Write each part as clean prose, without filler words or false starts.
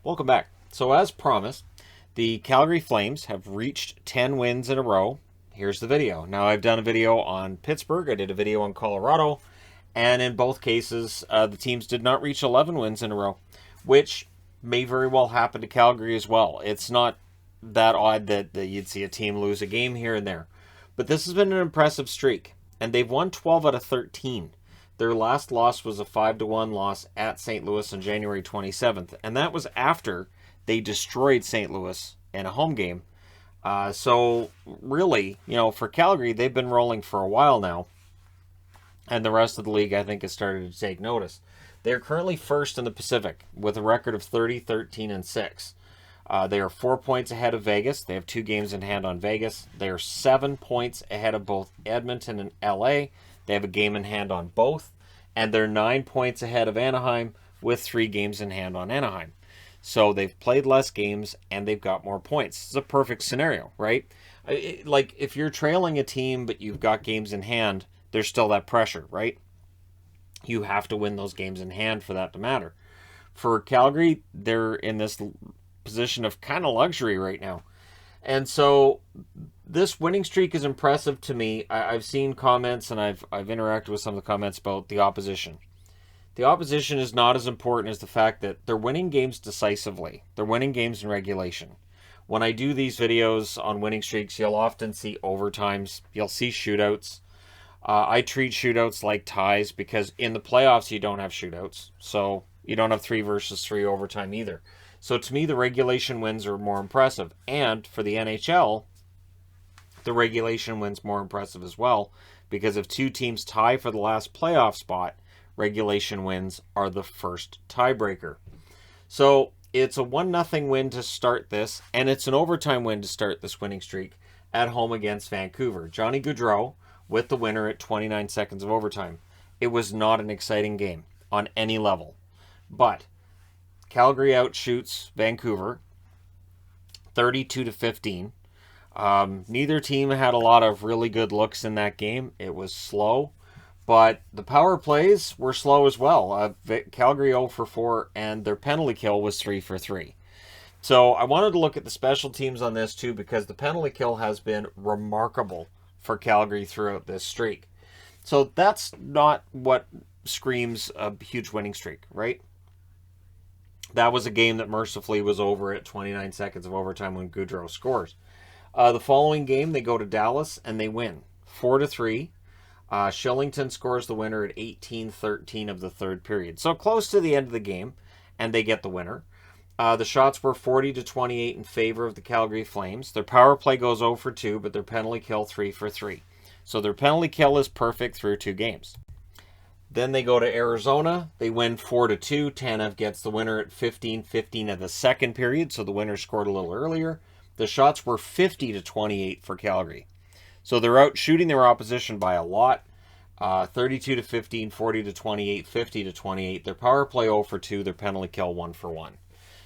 Welcome back. So as promised, the Calgary Flames have reached 10 wins in a row. Here's the video. Now I've done a video on Pittsburgh, I did a video on Colorado, and in both cases the teams did not reach 11 wins in a row, which may very well happen to Calgary as well. It's not that odd that you'd see a team lose a game here and there. But this has been an impressive streak, and they've won 12 out of 13. Their last loss was a 5-1 loss at St. Louis on January 27th, and that was after they destroyed St. Louis in a home game. So really, for Calgary, they've been rolling for a while now, and the rest of the league, I think, has started to take notice. They're currently first in the Pacific with a record of 30, 13, and 6. They are 4 points ahead of Vegas. They have 2 games in hand on Vegas. They are 7 points ahead of both Edmonton and LA. They have a game in hand on both. And they're 9 points ahead of Anaheim with 3 games in hand on Anaheim. So they've played less games and they've got more points. It's a perfect scenario, right? Like if you're trailing a team but you've got games in hand, there's still that pressure, right? You have to win those games in hand for that to matter. For Calgary, they're in this position of kind of luxury right now. And so this winning streak is impressive to me. I've seen comments and I've interacted with some of the comments about the opposition. The opposition is not as important as the fact that they're winning games decisively. They're winning games in regulation. When I do these videos on winning streaks, you'll often see overtimes. You'll see shootouts. I treat shootouts like ties because in the playoffs you don't have shootouts. So you don't have 3 versus 3 overtime either. So to me, the regulation wins are more impressive. And for the NHL, the regulation wins more impressive as well, because if 2 teams tie for the last playoff spot, regulation wins are the first tiebreaker. So it's a 1-0 win to start this, and it's an overtime win to start this winning streak at home against Vancouver. Johnny Gaudreau with the winner at 29 seconds of overtime. It was not an exciting game on any level, but Calgary outshoots Vancouver 32-15. Neither team had a lot of really good looks in that game. It was slow, but the power plays were slow as well. Calgary 0 for 4, and their penalty kill was 3 for 3. So I wanted to look at the special teams on this too, because the penalty kill has been remarkable for Calgary throughout this streak. So that's not what screams a huge winning streak, right? That was a game that mercifully was over at 29 seconds of overtime when Gaudreau scores. The following game, they go to Dallas and they win 4-3. Shillington scores the winner at 18-13 of the third period. So close to the end of the game, and they get the winner. The shots were 40-28 in favor of the Calgary Flames. Their power play goes 0 for 2, but their penalty kill 3 for 3. So their penalty kill is perfect through 2 games. Then they go to Arizona. They win 4-2. Tanev gets the winner at 15-15 of the second period, so the winner scored a little earlier. The shots were 50-28 for Calgary. So they're out shooting their opposition by a lot. 32-15, 40-28, 50-28. Their power play 0 for 2, their penalty kill 1 for 1.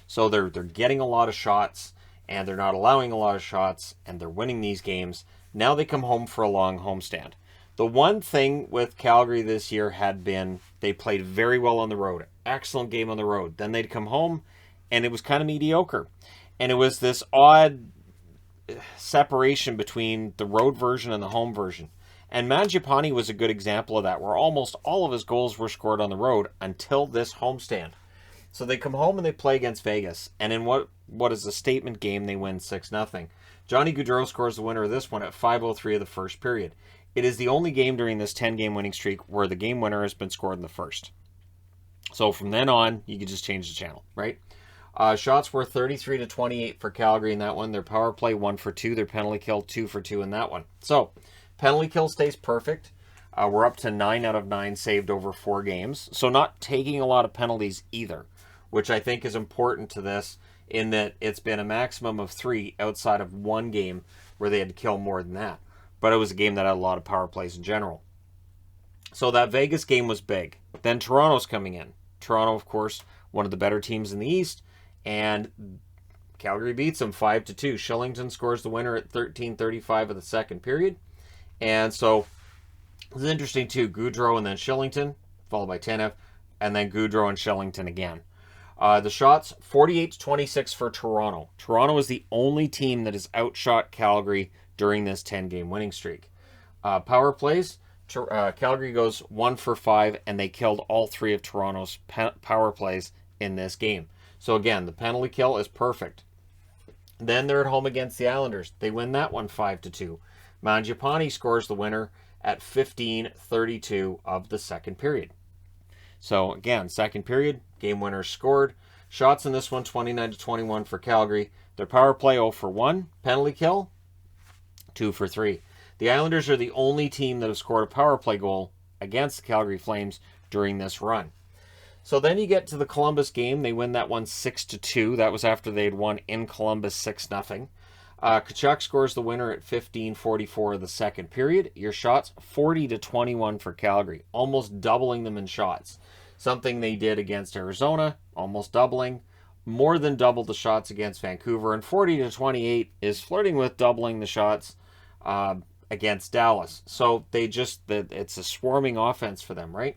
So they're getting a lot of shots, and they're not allowing a lot of shots, and they're winning these games. Now they come home for a long homestand. The one thing with Calgary this year had been they played very well on the road. Excellent game on the road. Then they'd come home, and it was kind of mediocre. And it was this odd separation between the road version and the home version. And Mangiapane was a good example of that, where almost all of his goals were scored on the road until this homestand. So they come home and they play against Vegas. And in what is a statement game, they win 6-0. Johnny Gaudreau scores the winner of this one at 5:03 of the first period. It is the only game during this 10-game winning streak where the game winner has been scored in the first. So from then on, you can just change the channel, right? Shots were 33-28 for Calgary in that one. Their power play 1 for 2. Their penalty kill 2 for 2 in that one. So penalty kill stays perfect. We're up to 9 out of 9 saved over 4 games. So not taking a lot of penalties either, which I think is important to this, in that it's been a maximum of 3 outside of 1 game where they had to kill more than that. But it was a game that had a lot of power plays in general. So that Vegas game was big. Then Toronto's coming in. Toronto, of course, one of the better teams in the East, and Calgary beats them 5-2. Shillington scores the winner at 13:35 of the second period. And so it's interesting too. Gaudreau and then Shillington, followed by Tanev, and then Gaudreau and Shillington again. The shots, 48-26 for Toronto. Toronto is the only team that has outshot Calgary during this 10-game winning streak. Power plays, Calgary goes 1 for 5, and they killed all 3 of Toronto's power plays in this game. So again, the penalty kill is perfect. Then they're at home against the Islanders. They win that one 5-2. Mangiapane scores the winner at 15:32 of the second period. So again, second period, game winner scored. Shots in this one, 29-21 for Calgary. Their power play 0 for 1. Penalty kill, 2 for 3. The Islanders are the only team that have scored a power play goal against the Calgary Flames during this run. So then you get to the Columbus game. They win that one 6-2. That was after they had won in Columbus 6-0. Tkachuk scores the winner at 15:44 of the second period. Your shots, 40-21 for Calgary, almost doubling them in shots. Something they did against Arizona, almost doubling. More than double the shots against Vancouver. And 40-28 is flirting with doubling the shots against Dallas. So it's a swarming offense for them, right?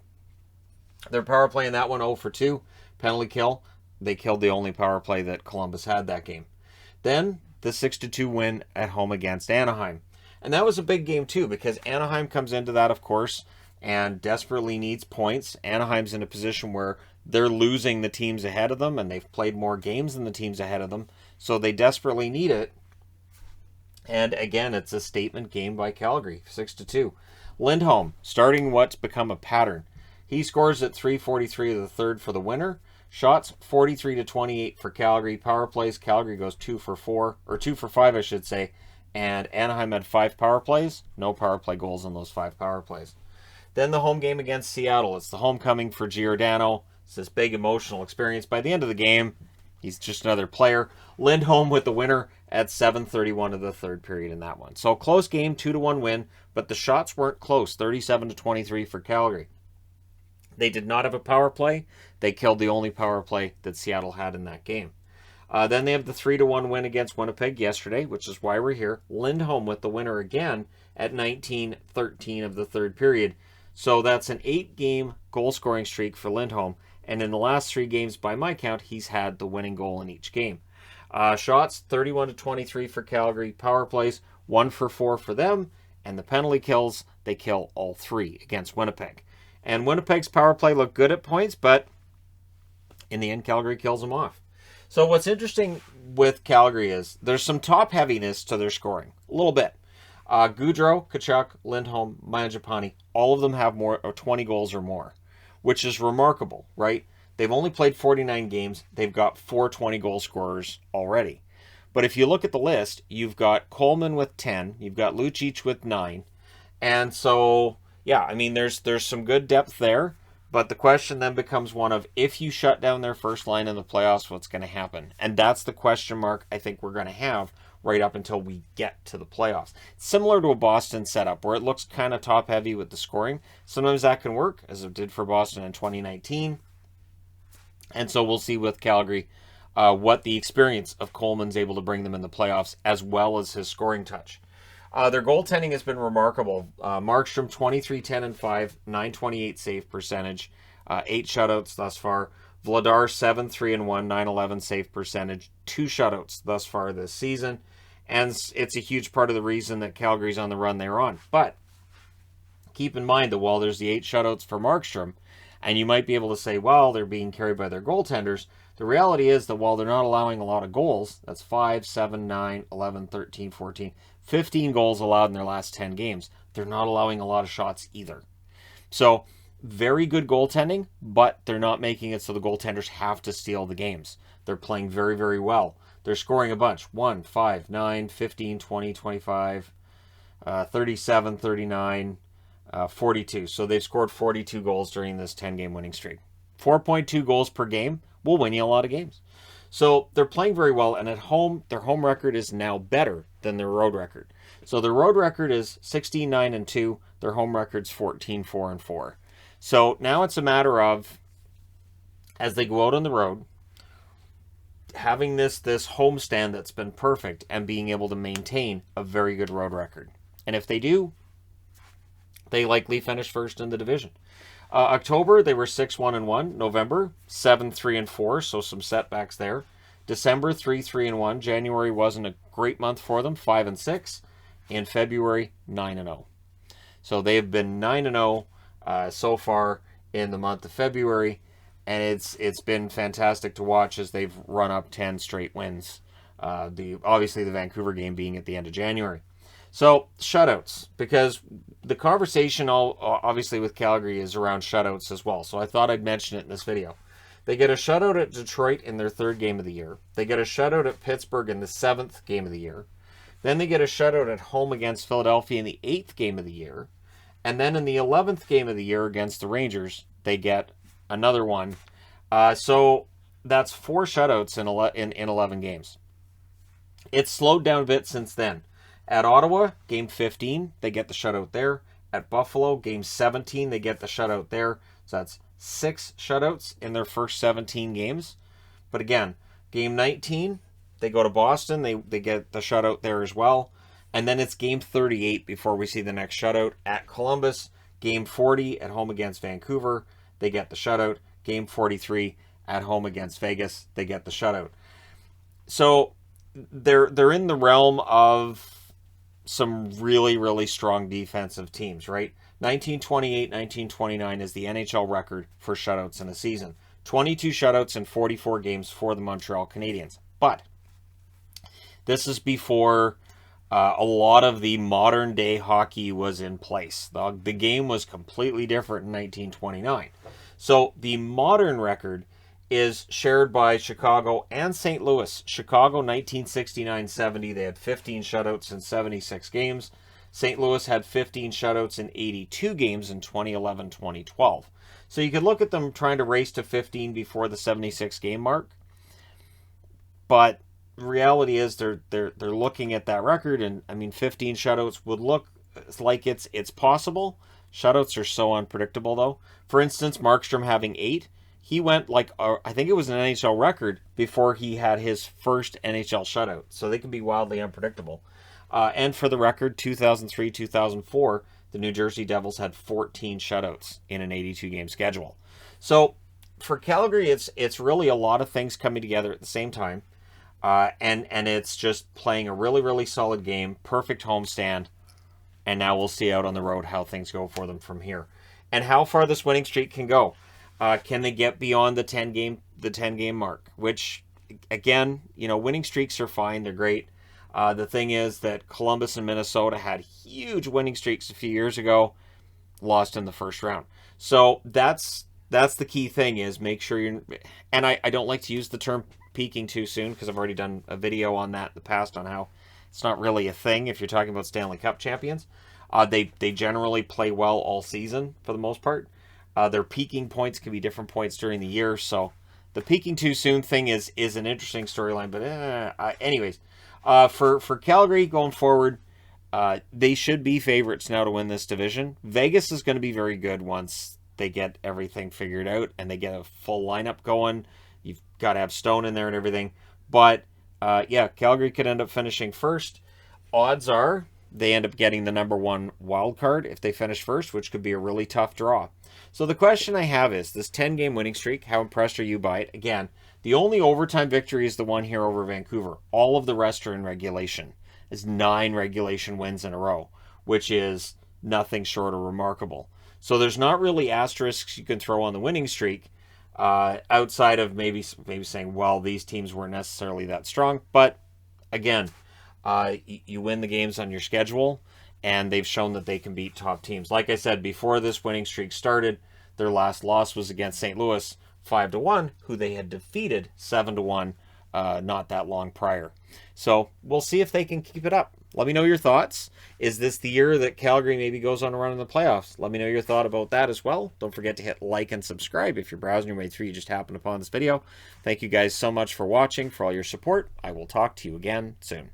Their power play in that one, 0 for 2. Penalty kill. They killed the only power play that Columbus had that game. Then the 6-2 win at home against Anaheim. And that was a big game too, because Anaheim comes into that, of course, and desperately needs points. Anaheim's in a position where they're losing the teams ahead of them, and they've played more games than the teams ahead of them, so they desperately need it. And again, it's a statement game by Calgary, 6-2. Lindholm, starting what's become a pattern. He scores at 3:43 of the third for the winner. Shots, 43-28 for Calgary. Power plays, Calgary goes 2 for 5, I should say. And Anaheim had 5 power plays. No power play goals in those 5 power plays. Then the home game against Seattle. It's the homecoming for Giordano. It's this big emotional experience. By the end of the game, he's just another player. Lindholm with the winner at 7:31 of the third period in that one. So close game, 2-1 win, but the shots weren't close, 37-23 for Calgary. They did not have a power play. They killed the only power play that Seattle had in that game. Then they have the 3-1 win against Winnipeg yesterday, which is why we're here. Lindholm with the winner again at 19:13 of the third period. So that's an 8-game goal-scoring streak for Lindholm. And in the last 3 games, by my count, he's had the winning goal in each game. Shots, 31-23 for Calgary. Power plays, 1 for 4 for them. And the penalty kills, they kill all 3 against Winnipeg. And Winnipeg's power play looked good at points, but in the end, Calgary kills them off. So what's interesting with Calgary is there's some top heaviness to their scoring. A little bit. Gaudreau, Tkachuk, Lindholm, Mangiapane, all of them have more or 20 goals or more, which is remarkable, right? They've only played 49 games. They've got 4 20-goal scorers already. But if you look at the list, you've got Coleman with 10. You've got Lucic with 9. And so, yeah, I mean, there's some good depth there. But the question then becomes one of, if you shut down their first line in the playoffs, what's going to happen? And that's the question mark I think we're going to have right up until we get to the playoffs. It's similar to a Boston setup where it looks kind of top-heavy with the scoring. Sometimes that can work, as it did for Boston in 2019. And so we'll see with Calgary what the experience of Coleman's able to bring them in the playoffs, as well as his scoring touch. Their goaltending has been remarkable. Markstrom, 23-10-5, 928 save percentage, 8 shutouts thus far. Vladar, 7-3-1, 911 save percentage, 2 shutouts thus far this season. And it's a huge part of the reason that Calgary's on the run they're on. But keep in mind that while there's the 8 shutouts for Markstrom, and you might be able to say, well, they're being carried by their goaltenders, the reality is that while they're not allowing a lot of goals, that's 5, 7, 9, 11, 13, 14, 15 goals allowed in their last 10 games. They're not allowing a lot of shots either. So, very good goaltending, but they're not making it so the goaltenders have to steal the games. They're playing very, very well. They're scoring a bunch. 1, 5, 9, 15, 20, 25, 37, 39, 42. So they've scored 42 goals during this 10-game winning streak. 4.2 goals per game will win you a lot of games. So they're playing very well, and at home, their home record is now better than their road record. So their road record is 16-9-2. Their home record's 14-4-4. So now it's a matter of, as they go out on the road, having this homestand that's been perfect and being able to maintain a very good road record. And if they do, they likely finish first in the division. October, they were 6-1-1. November, 7-3-4, so some setbacks there. December, 3-3-1. January wasn't a great month for them, 5-6. In February, 9-0. So they've been 9-0 so far in the month of February, and it's been fantastic to watch as they've run up 10 straight wins. Obviously the Vancouver game being at the end of January. So, shutouts, because the conversation obviously with Calgary is around shutouts as well. So I thought I'd mention it in this video. They get a shutout at Detroit in their 3rd game of the year. They get a shutout at Pittsburgh in the 7th game of the year. Then they get a shutout at home against Philadelphia in the 8th game of the year. And then in the 11th game of the year against the Rangers, they get another one. So that's 4 shutouts in 11 games. It's slowed down a bit since then. At Ottawa, game 15, they get the shutout there. At Buffalo, game 17, they get the shutout there. So that's 6 shutouts in their first 17 games. But again, game 19, they go to Boston. They get the shutout there as well. And then it's game 38 before we see the next shutout at Columbus. Game 40 at home against Vancouver, they get the shutout. Game 43 at home against Vegas, they get the shutout. So they're in the realm of some really, really strong defensive teams, right? 1928, 1929 is the NHL record for shutouts in a season. 22 shutouts in 44 games for the Montreal Canadiens. But this is before a lot of the modern day hockey was in place. The game was completely different in 1929. So the modern record is shared by Chicago and St. Louis. Chicago 1969-70, they had 15 shutouts in 76 games. St. Louis had 15 shutouts in 82 games in 2011-2012. So you could look at them trying to race to 15 before the 76 game mark. But the reality is they're looking at that record, and I mean 15 shutouts would look like it's possible. Shutouts are so unpredictable though. For instance, Markstrom having 8, he went I think it was an NHL record before he had his first NHL shutout. So they can be wildly unpredictable. And for the record, 2003-2004, the New Jersey Devils had 14 shutouts in an 82-game schedule. So for Calgary, it's really a lot of things coming together at the same time. And it's just playing a really, really solid game, perfect homestand, and now we'll see out on the road how things go for them from here. And how far this winning streak can go. Can they get beyond the 10 game mark? Which, again, winning streaks are fine. They're great. The thing is that Columbus and Minnesota had huge winning streaks a few years ago, lost in the first round. So that's the key thing is make sure you're... And I don't like to use the term peaking too soon because I've already done a video on that in the past on how it's not really a thing if you're talking about Stanley Cup champions. They generally play well all season for the most part. Their peaking points can be different points during the year, so the peaking too soon thing is an interesting storyline. But anyways, for Calgary going forward, they should be favorites now to win this division. Vegas is going to be very good once they get everything figured out and they get a full lineup going. You've got to have Stone in there and everything. But yeah, Calgary could end up finishing first. Odds are they end up getting the number 1 wild card if they finish first, which could be a really tough draw. So the question I have is, this 10-game winning streak, how impressed are you by it? Again, the only overtime victory is the one here over Vancouver. All of the rest are in regulation. It's 9 regulation wins in a row, which is nothing short of remarkable. So there's not really asterisks you can throw on the winning streak, outside of maybe saying, well, these teams weren't necessarily that strong. But again, you win the games on your schedule, and they've shown that they can beat top teams. Like I said, before this winning streak started, their last loss was against St. Louis, 5-1, who they had defeated 7-1 not that long prior. So we'll see if they can keep it up. Let me know your thoughts. Is this the year that Calgary maybe goes on a run in the playoffs? Let me know your thought about that as well. Don't forget to hit like and subscribe if you're browsing your way through, you just happened upon this video. Thank you guys so much for watching, for all your support. I will talk to you again soon.